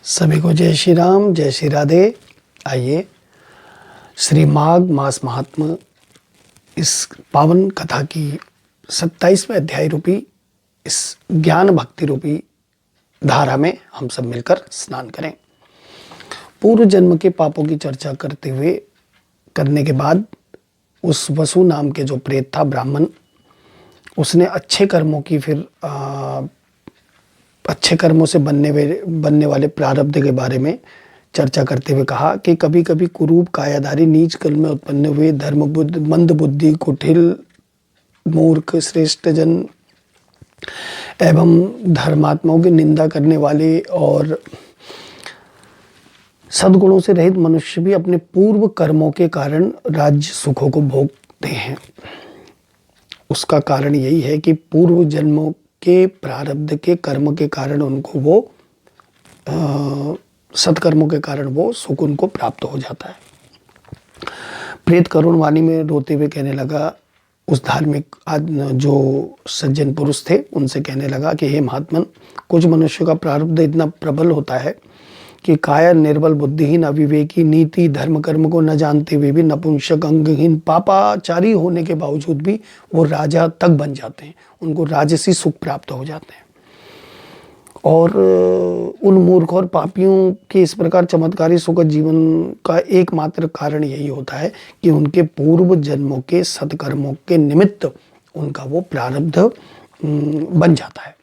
सभी को जय श्री राम, जय श्री राधे। आइए श्री माघ मास महात्म इस पावन कथा की 27वें अध्याय रूपी इस ज्ञान भक्ति रूपी धारा में हम सब मिलकर स्नान करें। पूर्व जन्म के पापों की चर्चा करने के बाद उस वसु नाम के जो प्रेत था ब्राह्मण, उसने अच्छे कर्मों की अच्छे कर्मों से बनने वाले प्रारब्ध के बारे में चर्चा करते हुए कहा कि कभी कभी कुरूप कायाधारी नीच कल में उत्पन्न हुए धर्म बुद्धि मंद बुद्धि कुटिल मूर्ख श्रेष्ठ जन एवं धर्मात्माओं की निंदा करने वाले और सद्गुणों से रहित मनुष्य भी अपने पूर्व कर्मों के कारण राज्य सुखों को भोगते हैं। उसका कारण यही है कि पूर्व जन्मों के प्रारब्ध के कर्म के कारण उनको वो सत्कर्मों के कारण वो सुख उनको प्राप्त हो जाता है। प्रेत करुण वाणी में रोते हुए कहने लगा, उस धार्मिक जो सज्जन पुरुष थे उनसे कहने लगा कि हे महात्मन, कुछ मनुष्यों का प्रारब्ध इतना प्रबल होता है कि काया निर्बल बुद्धिहीन अविवेकी नीति धर्म कर्म को न जानते हुए भी नपुंसक अंगहीन पापाचारी होने के बावजूद भी वो राजा तक बन जाते हैं, उनको राजसी सुख प्राप्त हो जाते हैं। और उन मूर्ख और पापियों के इस प्रकार चमत्कारी सुख जीवन का एकमात्र कारण यही होता है कि उनके पूर्व जन्मों के सत्कर्मों के निमित्त उनका वो प्रारब्ध बन जाता है।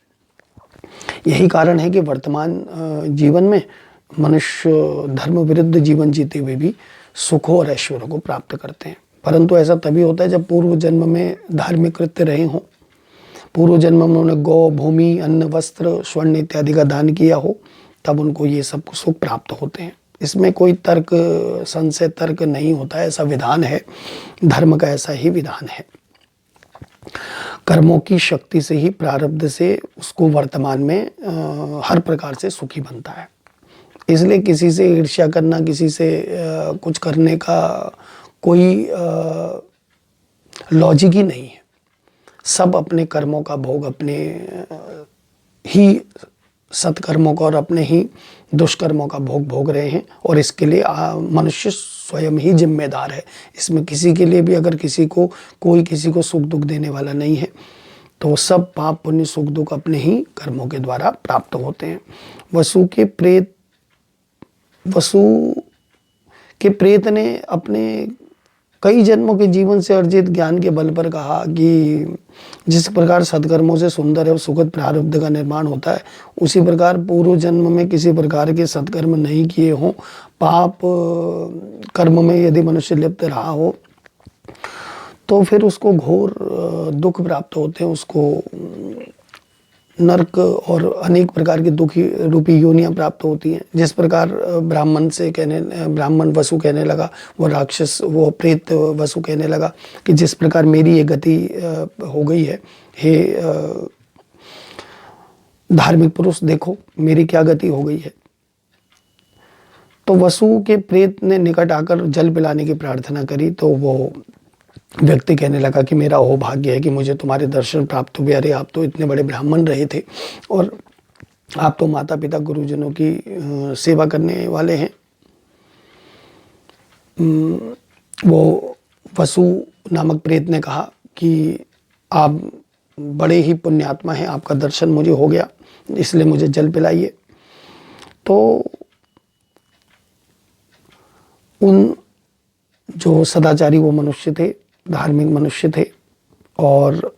यही कारण है कि वर्तमान जीवन में मनुष्य धर्म विरुद्ध जीवन जीते हुए भी सुखों और ऐश्वर्य को प्राप्त करते हैं। परंतु ऐसा तभी होता है जब पूर्व जन्म में धार्मिक कृत्य रहे हों, पूर्व जन्म में उन्होंने गौ भूमि अन्न वस्त्र स्वर्ण इत्यादि का दान किया हो, तब उनको ये सब सुख प्राप्त होते हैं। इसमें कोई तर्क संशय तर्क नहीं होता है, ऐसा विधान है, धर्म का ऐसा ही विधान है। कर्मों की शक्ति से ही प्रारब्ध से उसको वर्तमान में हर प्रकार से सुखी बनता है। इसलिए किसी से ईर्ष्या करना, किसी से कुछ करने का कोई लॉजिक ही नहीं है। सब अपने कर्मों का भोग अपने ही सत्कर्मों का और अपने ही दुष्कर्मों का भोग भोग रहे हैं, और इसके लिए मनुष्य स्वयं ही जिम्मेदार है। इसमें किसी के लिए भी अगर कोई किसी को सुख दुख देने वाला नहीं है, तो सब पाप पुण्य सुख दुख अपने ही कर्मों के द्वारा प्राप्त होते हैं। वसु के प्रेत ने अपने कई जन्मों के जीवन से अर्जित ज्ञान के बल पर कहा कि जिस प्रकार सत्कर्मों से सुंदर एवं सुखद प्रारब्ध का निर्माण होता है, उसी प्रकार पूर्व जन्म में किसी प्रकार के सत्कर्म नहीं किए हों, पाप कर्म में यदि मनुष्य लिप्त रहा हो, तो फिर उसको घोर दुख प्राप्त होते हैं, उसको नरक और अनेक प्रकार की दुखी रूपी योनियां प्राप्त होती हैं। जिस प्रकार ब्राह्मण वसु कहने लगा, वो प्रेत वसु कहने लगा कि जिस प्रकार मेरी ये गति हो गई है, हे धार्मिक पुरुष देखो मेरी क्या गति हो गई है। तो वसु के प्रेत ने निकट आकर जल पिलाने की प्रार्थना करी, तो वो व्यक्ति कहने लगा कि मेरा वो भाग्य है कि मुझे तुम्हारे दर्शन प्राप्त हुए। अरे आप तो इतने बड़े ब्राह्मण रहे थे और आप तो माता पिता गुरुजनों की सेवा करने वाले हैं। वो वसु नामक प्रेत ने कहा कि आप बड़े ही पुण्यात्मा हैं, आपका दर्शन मुझे हो गया, इसलिए मुझे जल पिलाइए। तो उन जो सदाचारी वो मनुष्य थे, धार्मिक मनुष्य थे, और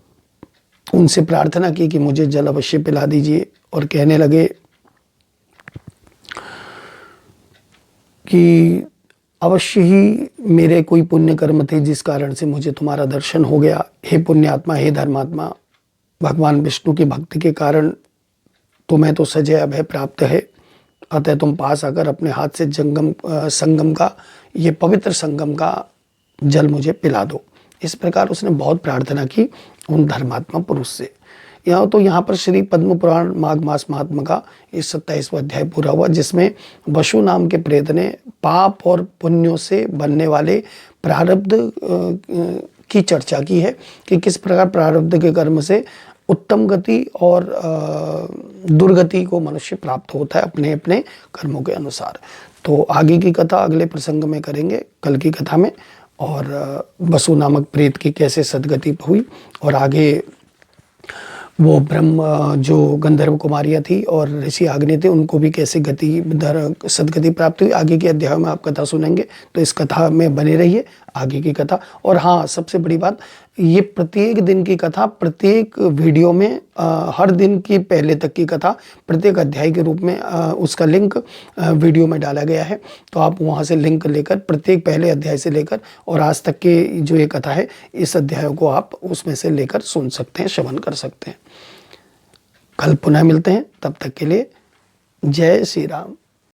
उनसे प्रार्थना की कि मुझे जल अवश्य पिला दीजिए, और कहने लगे कि अवश्य ही मेरे कोई पुण्य कर्म थे जिस कारण से मुझे तुम्हारा दर्शन हो गया। हे पुण्यात्मा, हे धर्मात्मा, भगवान विष्णु की भक्ति के कारण तुम्हें तो सजय अभय प्राप्त है, अतः तुम पास आकर अपने हाथ से संगम का ये पवित्र संगम का जल मुझे पिला दो। इस प्रकार उसने बहुत प्रार्थना की उन धर्मात्मा पुरुष से। यहाँ पर श्री पद्म पुराण माघ मास महात्मा का इस 27वां अध्याय पूरा हुआ, जिसमें वसु नाम के प्रेत ने पाप और पुण्यों से बनने वाले प्रारब्ध की चर्चा की है कि किस प्रकार प्रारब्ध के कर्म से उत्तम गति और दुर्गति को मनुष्य प्राप्त होता है अपने अपने कर्मों के अनुसार। तो आगे की कथा अगले प्रसंग में करेंगे, कल की कथा में, और वसु नामक प्रेत की कैसे सदगति हुई और आगे वो ब्रह्म जो गंधर्व कुमारियाँ थी और ऋषि अग्नि थे उनको भी कैसे सदगति प्राप्त हुई, आगे के अध्याय में आप कथा सुनेंगे। तो इस कथा में बने रहिए, आगे की कथा। और हाँ, सबसे बड़ी बात, ये प्रत्येक दिन की कथा प्रत्येक वीडियो में हर दिन की पहले तक की कथा प्रत्येक अध्याय के रूप में उसका लिंक वीडियो में डाला गया है। तो आप वहाँ से लिंक लेकर प्रत्येक पहले अध्याय से लेकर और आज तक के जो ये कथा है, इस अध्याय को आप उसमें से लेकर सुन सकते हैं, श्रवण कर सकते हैं। कल पुनः मिलते हैं, तब तक के लिए जय श्री राम।